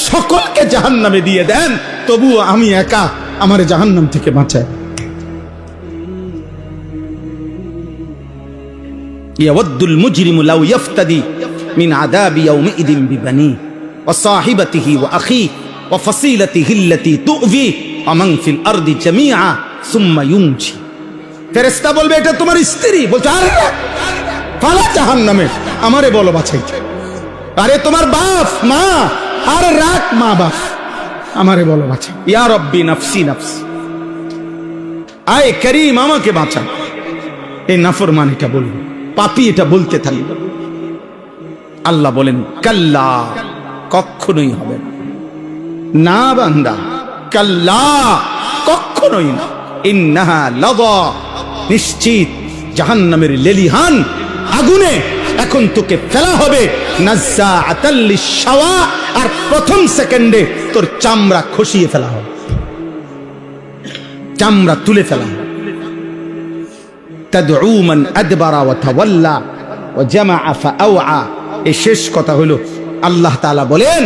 সকলকে জাহান্নামে দিয়ে দেন, তবুও আমি একা, আমার জাহান্নাম থেকে বাঁচায়। ইয়াওয়াদ্দুল মুজরিমু লাউ ইয়াফতাদি মিন আযাবি ইয়াউমিইদিন বিবানি ওয়া সাহিবাতিহি ওয়া আখিহি ওয়া ফাসিলাতিহি আল্লাতী তু'যি ওয়া মান ফিল আরদি জামিআ সুম্মা ইউনজি। ফেরেশতা বলবে এটা তোমার স্ত্রী, বলছে আরে ফালা জাহান্নামে, আমারে বলো বাঁচাইতে। আরে তোমার বাপ মা, আর রাখ মা বাপ, আমারে বলো বাঁচাই। ইয়া রব্বি নাফসি নাফসি, আয় করিম আমাকে বাঁচা। এই নাফরমান এটা বলবে, পাপী এটা বলতে থাকবে। আল্লাহ বলেন কাল্লা, কখনোই হবে না, না বান্দা, কাল্লা কখনোই না। ইন্নাহা লাযা, নিশ্চিত জাহান্নামের লেলিহান আগুনে এখন তোকে ফেলা হবে। নাজ্জাআতাল লিশ-শাওয়া, আর প্রথম সেকেন্ডে তোর চামড়া খসিয়ে ফেলা হবে, চামড়া তুলে ফেলা হবে। তাদউ মান আদবারা ওয়া তাওয়াল্লা ওয়া জামাআ ফাআওয়া। এই শেষ কথা হলো আল্লাহ তাআলা বলেন,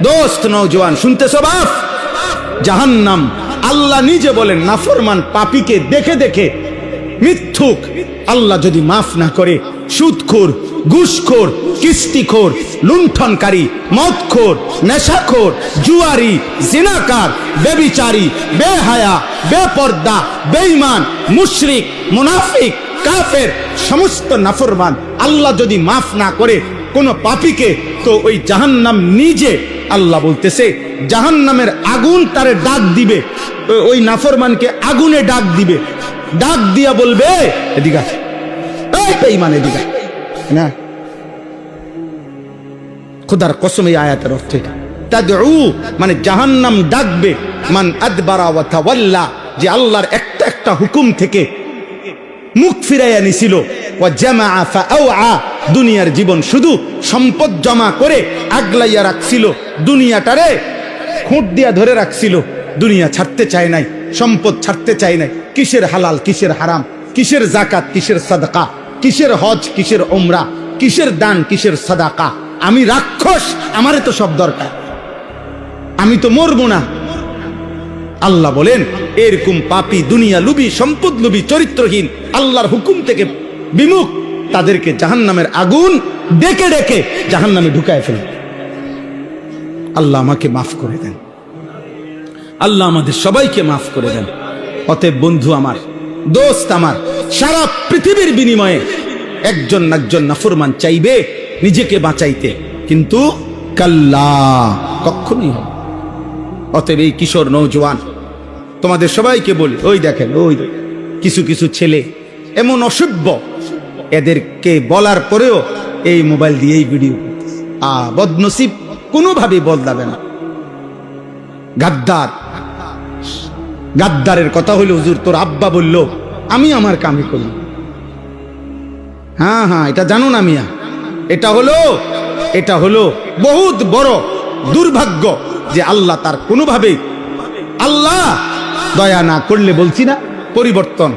দোস্ত নওজোয়ান শুনতেছো বাপ, জাহান্নাম আল্লাহ নিজে বলেন নাফরমান পাপীকে দেখে দেখে, মিথ্যুক আল্লাহ যদি মাফ না করে, সুদখোর, ঘুষখোর, কিস্তিখোর, লুণ্ঠনকারী, মদখোর, নেশাখোর, জুয়ারি, জিনাকার, বেবিচারী, বেহায়া, বেপর্দা, বেঈমান, মুশরিক, মুনাফিক, কাফের, সমস্ত নাফরমান আল্লাহ যদি মাফ না করে কোন পাপীকে, তো ওই জাহান্নাম নিজে, আল্লাহ বলতেছে জাহান্নামের আগুন তারে ডাক দিবে, ওই নাফরমানকে আগুনে ডাক দিবে, ডাক দিয়া বলবে এদিকে এই বেঈমান এদিকে না। খোদার কসম এই আয়াতের অর্থ এটা। তাদউ মানে জাহান্নাম ডাকবে, মান আদবারা ওয়া তাওয়াল্লা, যে আল্লাহর একটা একটা হুকুম থেকে মুখ ফিরাইয়া নিছিল, ওয়া জামাআ ফাআওয়া, দুনিয়ার জীবন শুধু সম্পদ জমা করে আগলাইয়া রাখছিল, দুনিয়াটারে খুঁট দিয়া ধরে রাখছিল, দুনিয়া ছাড়তে চায় নাই, সম্পদ ছাড়তে চায় নাই। কিসের হালাল কিসের হারাম, কিসের যাকাত কিসের সাদকা, কিসের হজ কিসের উমরা, কিসের দান কিসের সাদাকা। আমি রাক্ষস, আমারে তো সব দরকার, আমি তো মরবো না। আল্লাহ বলেন এরকম পাপী, দুনিয়া লুবি, সম্পদ লুবি, চরিত্রহীন, আল্লাহর হুকুম থেকে বিমুখ, তাদেরকে জাহান্নামের আগুন ডেকে ডেকে জাহান্নামে ঢুকায় ফেলে। আল্লাহ আমাকে মাফ করে দেন, আল্লাহ আমাদের সবাইকে মাফ করে দেন। অতএব বন্ধু আমার, দোস্ত আমার, সারা পৃথিবীর বিনিময়ে একজন নাফরমান চাইবে নিজেকে বাঁচাইতে, কিন্তু কাল্লা, কখনোই হবে। অতএব এই কিশোর নওজোয়ান তোমাদের সবাইকে বলি, ওই দেখেন ওই কিছু কিছু ছেলে এমন অসভ্য, এদেরকে বলার পরেও এই মোবাইল দিয়েই ভিডিও করতেছে। বদনসিব কোনোভাবে বদলাবে না। গাদ্দার, গাদ্দারের কথা হইল, হুজুর তোর আব্বা বলল আমি আমার কামে করি। হ্যাঁ হ্যাঁ, এটা জানো না মিয়া, এটা হলো বহুত বড় দুর্ভাগ্য যে আল্লাহ তার কোনোভাবে, আল্লাহ দয়া না করলে, বলছি না পরিবর্তন,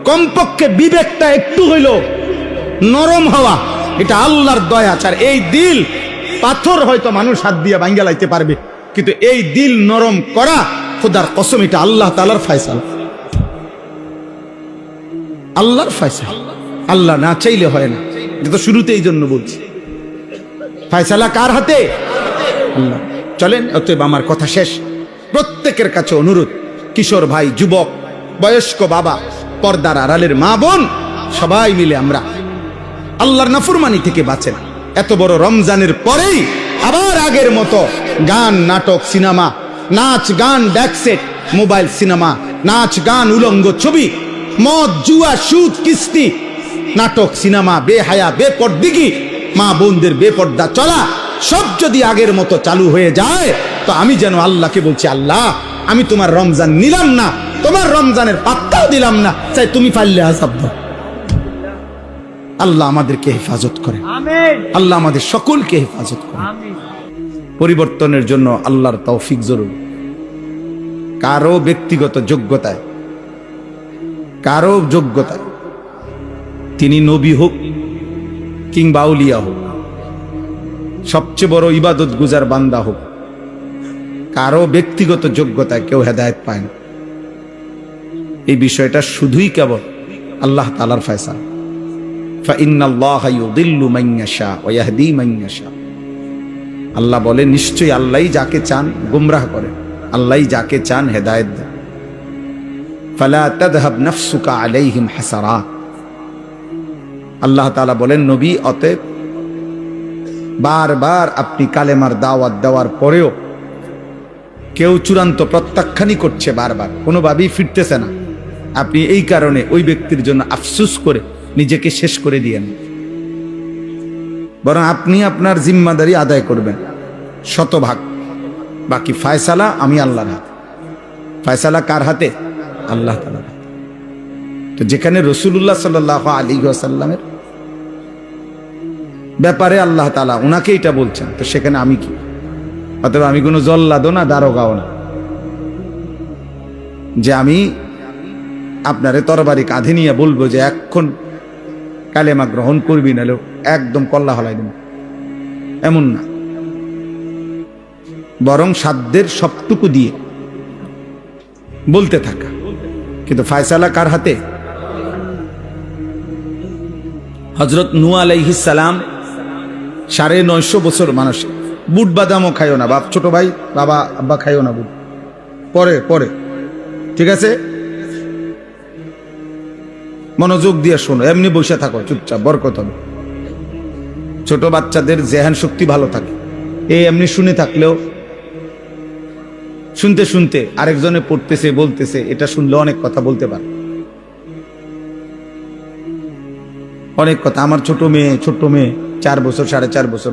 কমপক্ষে বিবেকটা একটু হইল নরম হওয়া, এটা আল্লাহর দয়া। আর এই দিল, পাথর হয়তো মানুষ হাত দিয়ে ভাঙ্গা লাইতে পারবে, কিন্তু এই দিল নরম করা, খোদার কসম এটা আল্লাহ তাআলার ফয়সালা, আল্লাহর ফয়সালা। আল্লাহ না চাইলে হয় না, এটা তো শুরুতে এই জন্য বলছি, ফয়সালা কার হাতে? আল্লাহ। চলেন, অতএব আমার কথা শেষ। প্রত্যেকের কাছে অনুরোধ, কিশোর ভাই, যুবক, বয়স্ক বাবা, পর্দার আড়ালের মা বোন, সবাই মিলে আমরা আল্লাহর নাফরমানি থেকে বাঁচেন। এত বড় রমজানের পরেই আবার আগের মতো গান, নাটক, সিনেমা, নাচ গান, ড্যাক্সেট, মোবাইল সিনেমা, নাচ গান, উলঙ্গ ছবি, মদ, জুয়া, সুদ, কিস্তি, নাটক, সিনেমা, বেহায়া, বেপরদিগি, মা বোনদের বেপর্দা চলা সব যদি আগের মতো চালু হয়ে যায়, তো আমি যেন আল্লাহকে বলছি, আল্লাহ আমি তোমার রমজান নিলাম না, তোমার রমজানের পাত্তাও দিলাম না, চাই তুমি পারলে আযাব দাও। আল্লাহ আমাদেরকে হেফাজত করে, আল্লাহ আমাদের সকলকে হেফাজত করে। পরিবর্তনের জন্য আল্লাহর তৌফিক জরুরি। কারো ব্যক্তিগত যোগ্যতায়, কারো যোগ্যতায়, তিনি নবী হোক কিংবা আউলিয়া হোক, সবচেয়ে বড় ইবাদত গুজার বান্দা হোক, কারো ব্যক্তিগত যোগ্যতায় কেউ হেদায়েত পায় না। এই বিষয়টা শুধুই কেবল আল্লাহ তাআলার ফয়সালা। ফাইন্নাল্লাহা ইউদিল্লু মান ইয়াশা ওয়া ইয়াহদি মান ইয়াশা। আল্লাহ বলে, নিশ্চয়ই আল্লাহই যাকে চান গুমরাহ করেন, আল্লাহই যাকে চান হেদায়েত দেন। ফালা তাযহাব নাফসুকা আলাইহিম হাসারাত। আল্লাহ তাআলা বলেন, নবী অতএব বারবার আপনি কালেমার দাওয়াত দেওয়ার পরেও কেউ চূড়ান্ত প্রত্যাখ্যানই করছে, বারবার কোনোভাবেই ফিরতেছে না, আপনি এই কারণে ওই ব্যক্তির জন্য আফসোস করে নিজেকে শেষ করে দিয়েন, বরং আপনি আপনার জিম্মাদারি আদায় করবেন শতভাগ। বাকি ফয়সালা আমি আল্লাহর হাতে। ফয়সালা কার হাতে? আল্লাহ তাআলার হাতে। তো যেখানে রাসূলুল্লাহ সাল্লাল্লাহু আলাইহি ওয়াসাল্লামের ব্যাপারে আল্লাহ তাআলা উনাকে এটা বলছেন, তো সেখানে আমি কি? অতএব আমি কোনো জল্লাদও না, দারোগাও না যে আমি আপনারে তরবারি কাঁধে নিয়ে বলবো যে এখন কালেমা গ্রহণ করবি, নাহলে একদম কল্লা হলাই দেব, এমন না। বরং সাধ্যের সবটুকু দিয়ে বলতে থাকা। কিন্তু ফয়সালা কার হাতে? হযরত নূহ আলাইহিস সালাম 950 বছর মানুষ, বুট বাদামও খাইও না, বাপ ছোট ভাই, বাবা আব্বা খাইও না বুট, পরে পরে, ঠিক আছে? মনোযোগ দিয়ে শোনো, এমনি বসে থাকো চুপচাপ, বরকত হবে। ছোট বাচ্চাদের জেহান শক্তি ভালো থাকে, এই এমনি শুনে থাকলেও শুনতে শুনতে আরেকজনে পড়তেছে বলতেছে, এটা শুনলে অনেক কথা বলতে পারে, অনেক কথা। আমার ছোট মেয়ে 4 বছর 4.5 বছর,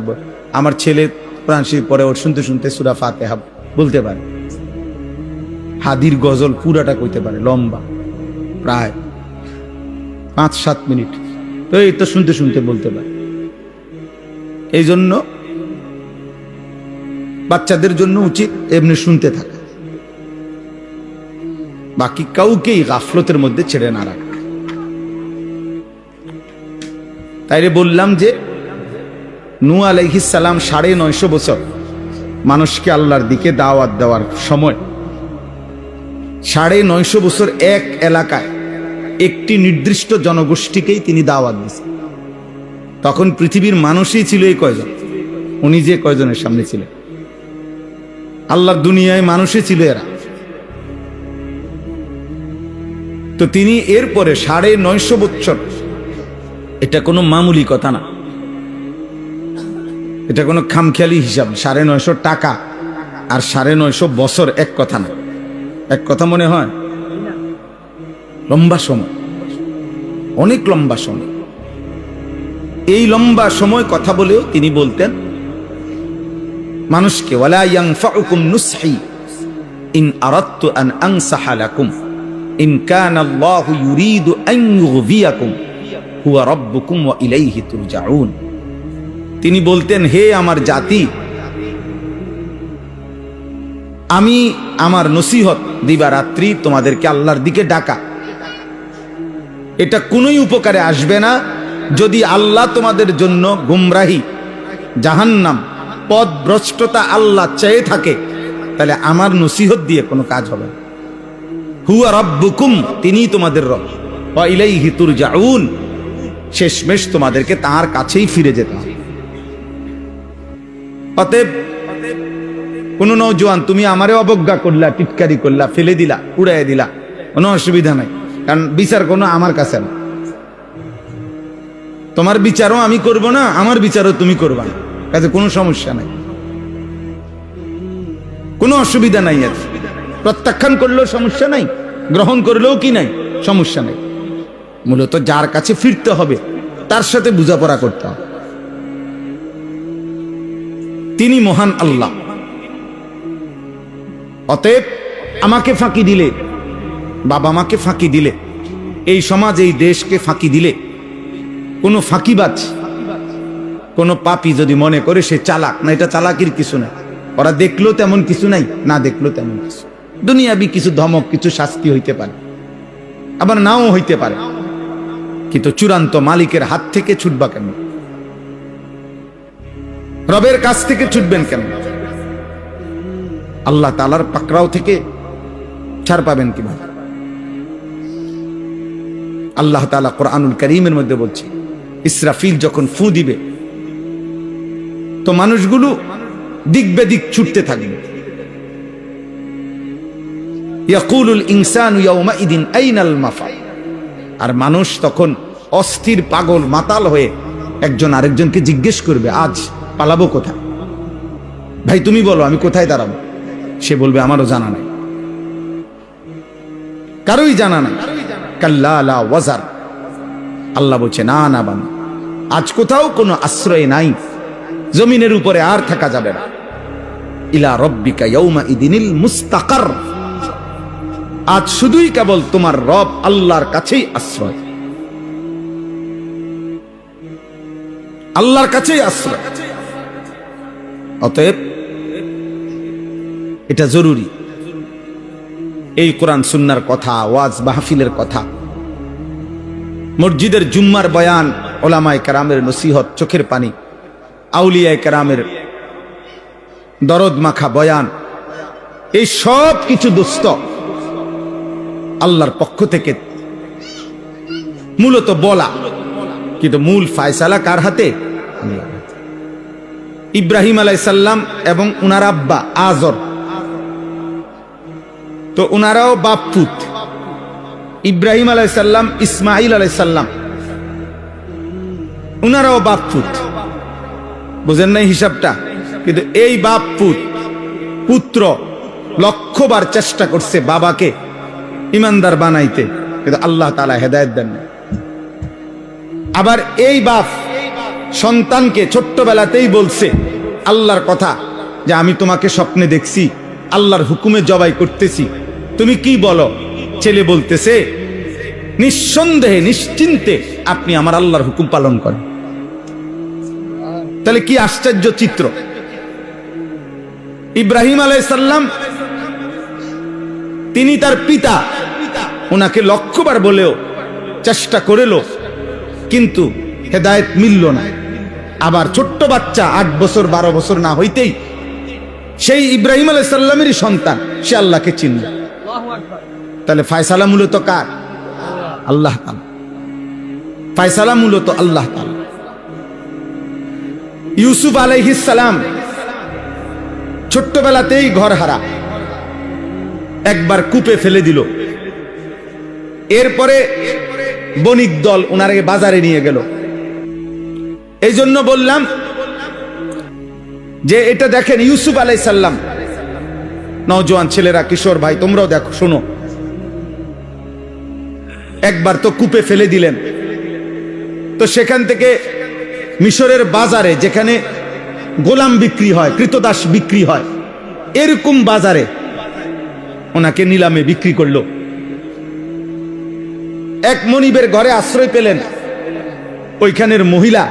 আমার ছেলে কোরআন শরীফ পড়ে, ওর শুনতে শুনতে সূরা ফাতিহা বলতে পারে, হাদির গজল পুরাটা কইতে পারে, লম্বা প্রায় 5-7 মিনিট, তো এই তো শুনতে শুনতে বলতে পারে। এই জন্য বাচ্চাদের জন্য উচিত এমনি শুনতে থাকা, বাকি কাউকেই গাফলতের মধ্যে ছেড়ে না রাখা। তাইলে বললাম যে নূহ আলাইহিস সালাম 950 বছর মানুষকে আল্লাহর দিকে দাওয়াত দেওয়ার সময় 950 বছর এক এলাকায় একটি নির্দিষ্ট জনগোষ্ঠীকেই তিনি দাওয়াত দিয়েছেন। তখন পৃথিবীর মানুষই ছিল এই কয়জন, উনি যে কয়জনের সামনে ছিলেন, আল্লাহর দুনিয়ায় মানুষই ছিল এরা। তো তিনি এরপরে 950 বছর, এটা কোনো মামুলি কথা না, এটা কোনো খামখেয়ালি হিসাব। 950 টাকা আর 950 বছর এক কথা না, এক কথা মনে হয়? লম্বা সময়, অনেক লম্বা সময়। এই লম্বা সময় কথা বলেও তিনি বলতেন মানুষকে, ওয়ালা ইয়ানফাউকুম নুসহি ইন আরাদতু আন আনসাহা লাকুম ইন কানা আল্লাহু ইউরিদু আন ইউগভিয়াকুম হুয়া রাব্বুকুম ওয়া ইলাইহি তুরজাউন। তিনি বলতেন, হে আমার জাতি, আমি আমার নসিহত দিবারাত্রি তোমাদেরকে আল্লাহর দিকে ডাকা, এটা কোনোই উপকারে আসবে না যদি আল্লাহ তোমাদের জন্য গুমরাহি, জাহান্নাম, পথভ্রষ্টতা আল্লাহ চেয়ে থাকে, তাহলে আমার নসিহত দিয়ে কোনো কাজ হবে না। হুয়া রাব্বুকুম, তিনিই তোমাদের রব, ওয়া ইলাইহি তুরজাউন, শেষমেশ তোমাদেরকে তার কাছেই ফিরে যেতে হবে। অতএব কোন নওজোয়ান তুমি আমারে অবজ্ঞা করলা, টিটকারি করলা, ফেলে দিলা, উড়াইয়া দিলা, কোনো অসুবিধা নাই, কারণ বিচার কোনো আমার কাছে না। তোমার বিচারও আমি করব না, আমার বিচারও তুমি করবা না, কাজে কোনো সমস্যা নাই, কোনো অসুবিধা নাই। আর প্রত্যাখ্যান করলেও সমস্যা নাই, গ্রহণ করলেও কি নাই, সমস্যা নাই। মূলত যার কাছে ফিরতে হবে তার সাথে বোঝাপড়া করতে হবে। তিনি মহান আল্লাহ। অতএব আমাকে ফাঁকি দিলে, বাবা মাকে ফাঁকি দিলে, এই সমাজ এই দেশকে ফাঁকি দিলে, কোনো ফাঁকিবাজ কোনো পাপী যদি মনে করে সে চালাক, না, এটা চালাকির কিছু না। ওরা দেখলো তেমন কিছু নাই, না দেখলো তেমন কিছু। দুনিয়াবি কিছু ধমক, কিছু শাস্তি হইতে পারে, আবার নাও হইতে পারে, কিন্তু চূড়ান্ত মালিকের হাত থেকে ছুটবা কেন? রবের কাছ থেকে ছুটবেন কেন? আল্লাহ তাআলার পাকড়াও থেকে ছাড় পাবেন কিভাবে? আল্লাহ তাআলা কোরআনুল কারীমের মধ্যে বলছে, ইসরাফিল যখন ফু দিবে তো মানুষগুলো দিক বেদিক ছুটতে থাকবে। ইয়াকুলুল ইনসানু ইয়াউমাইদিন আইনাল মাফার। আর মানুষ তখন অস্থির, পাগল, মাতাল হয়ে একজন আরেকজনকে জিজ্ঞেস করবে, আজ পালাবো কোথায়? ভাই তুমি বলো, আমি কোথায় দাঁড়াবো? সে বলবে, আমারও জানা নাই, কারোই জানা নাই। কাল্লা লা ওয়াজার। আল্লাহ বলছে, না না বান্দা, আজ কোথাও কোনো আশ্রয় নাই, জমিনের উপরে আর থাকা যাবে না। ইলা রব্বিকা ইয়াউমাইদিনিল মুস্তাকার। আজ শুধুই কেবল তোমার রব আল্লাহর কাছেই আশ্রয়, আল্লাহর কাছেই আশ্রয়। অতএব এটা জরুরি। এই কোরআন সুন্নাহর কথা, ওয়াজ মাহফিলের কথা, মসজিদের জুম্মার বয়ান, ওলামায়ে কেরামের নসিহত, চোখের পানি, আউলিয়ায়ে কেরামের দরদ মাখা বয়ান, এই সব কিছু দোস্ত আল্লাহর পক্ষ থেকে মূলত বলা, কিন্তু মূল ফায়সালা কার হাতে? আল্লাহর হাতে। ইব্রাহিম আলাইহিস সালাম এবং উনার আব্বা আজর, তো উনারাও বাপ পুত। ইব্রাহিম আলাইহিস সালাম, ইসমাঈল আলাইহিস সালাম, উনারাও বাপ পুত। বুঝেন নাই হিসাবটা? কিন্তু এই বাপ পুত্র লক্ষবার চেষ্টা করছে বাবাকে ইমানদার বানাইতে, কিন্তু আল্লাহ তাআলা হেদায়েত দেন না। আবার এই বাপ সন্তানকে ছোট্টবেলাতেই বলছে আল্লাহর কথা, যে আমি তোমাকে স্বপ্নে দেখছি, আল্লাহর হুকুমে জবাই করতেছি, তুমি কি বলো? ছেলে বলতেছে, নিঃসন্দেহে নিশ্চিন্তে আপনি আমার আল্লাহর হুকুম পালন করেন। তাহলে কি আশ্চর্য চিত্র! ইব্রাহিম আলাইহিস সালাম, তিনি তার পিতা, ওনাকে লক্ষবার বলেও চেষ্টা করেল, কিন্তু হেদায়েত মিলল না। আবার ছোট্ট বাচ্চা 8 বছর 12 বছর না হইতেই সেই ইব্রাহিম আলাইহিস সালামেরই সন্তান, সে আল্লাহকে চিনল। তাহলে ফায়সালা মূলত কার? আল্লাহ তাআলা। ফায়সালা মূলত আল্লাহ তাআলা। ইউসুফ আলাইহিস সালাম ছোট্টবেলাতেই ঘর হারা, একবার কূপে ফেলে দিল। এরপরে বণিক দল ওনারে বাজারে নিয়ে গেল। এই জন্য বললাম যে এটা দেখেন, ইউসুফ আলাইহিস সালাম, নওজোয়ান ছেলেরা, কিশোর ভাই, তোমরাও দেখো, শোনো। একবার তো কূপে ফেলে দিলেন, তো সেখান থেকে মিশরের বাজারে, যেখানে গোলাম বিক্রি হয়, কৃতদাস বিক্রি হয়, এরকম বাজারে ওনাকে নিলামে বিক্রি করলো। এক মনিবের ঘরে আশ্রয় পেলেন, ওইখানের মহিলা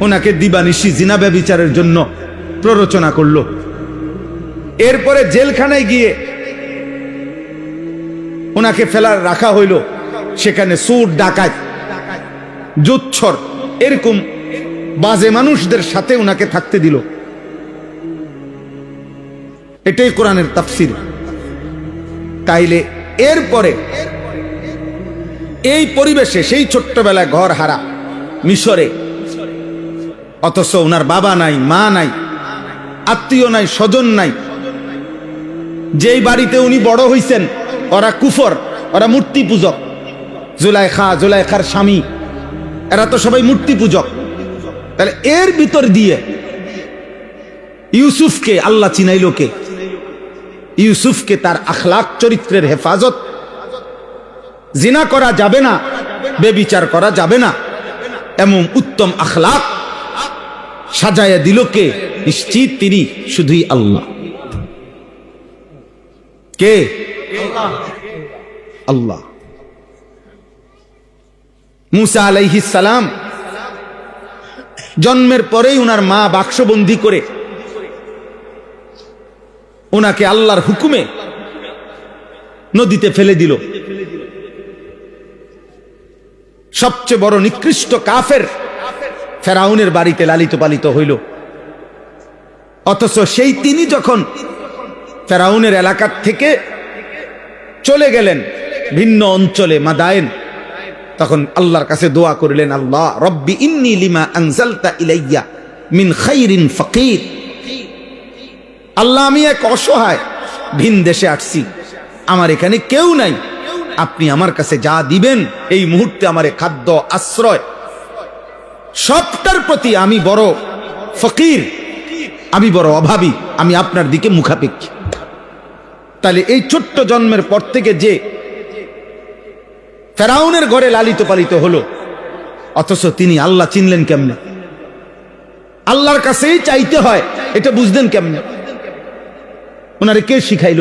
ওনাকে দিবানিশি জিনা ব্যভিচারের জন্য প্ররোচনা করলো। এরপরে জেলখানায় গিয়ে ওনাকে ফেলার রাখা হইল, সেখানে চোর, ডাকাত, জোচ্ছর, এরকম বাজে মানুষদের সাথে ওনাকে থাকতে দিল। এটাই কোরআনের তাফসীর। তাইলে এরপরে এই পরিবেশে, সেই ছোট্টবেলায় ঘর হারা মিশরে, অথচ ওনার বাবা নাই, মা নাই, আত্মীয় নাই, স্বজন নাই, যেই বাড়িতে উনি বড় হইছেন ওরা কুফর, ওরা মূর্তি পূজক। জুলাইখার স্বামী, এরা তো সবাই মূর্তি পূজক। তাহলে এর ভিতর দিয়ে ইউসুফকে আল্লাহ চিনাইল কে? ইউসুফকে তার আখলাক, চরিত্রের হেফাজত। জিনা করা যাবে না, বেবিচার করা যাবে না, এমন উত্তম আখলাক সাজায়া দিল কে? নিশ্চিত তিনি শুধুই আল্লাহ। কে? আল্লাহ। মুসা আলাইহিস সালাম জন্মের পরেই উনার মা বাক্সবন্দি করে ওনাকে আল্লাহর হুকুমে নদীতে ফেলে দিল। সবচেয়ে বড় নিকৃষ্ট কাফের ফেরাউনের বাড়িতে লালিত পালিত হইল। অথচ সেই তিনি যখন ফেরাউনের এলাকা থেকে চলে গেলেন ভিন্ন অঞ্চলে মাদায়েন, তখন আল্লাহর কাছে দোয়া করলেন, আল্লাহ রব্বি ইন্নী লিমা আনজালতা ইলাইয়া মিন খাইরিন ফাকির। আল্লাহ, আমি এক অসহায় ভিন দেশে আসছি, আমার এখানে কেউ নাই, আপনি আমার কাছে যা দিবেন এই মুহূর্তে আমারে খাদ্য আশ্রয় সবটার প্রতি আমি বড় ফকির, আমি বড় অভাবী, আমি আপনার দিকে মুখাপেক্ষী। তাহলে এই ছোট্ট জন্মের পর থেকে যে ফেরাউনের ঘরে লালিত পালিত হলো, অথচ তিনি আল্লাহ চিনলেন কেমনে? আল্লাহর কাছেই চাইতে হয় এটা বুঝলেন কেমনে? ওনারে কে শিখাইল?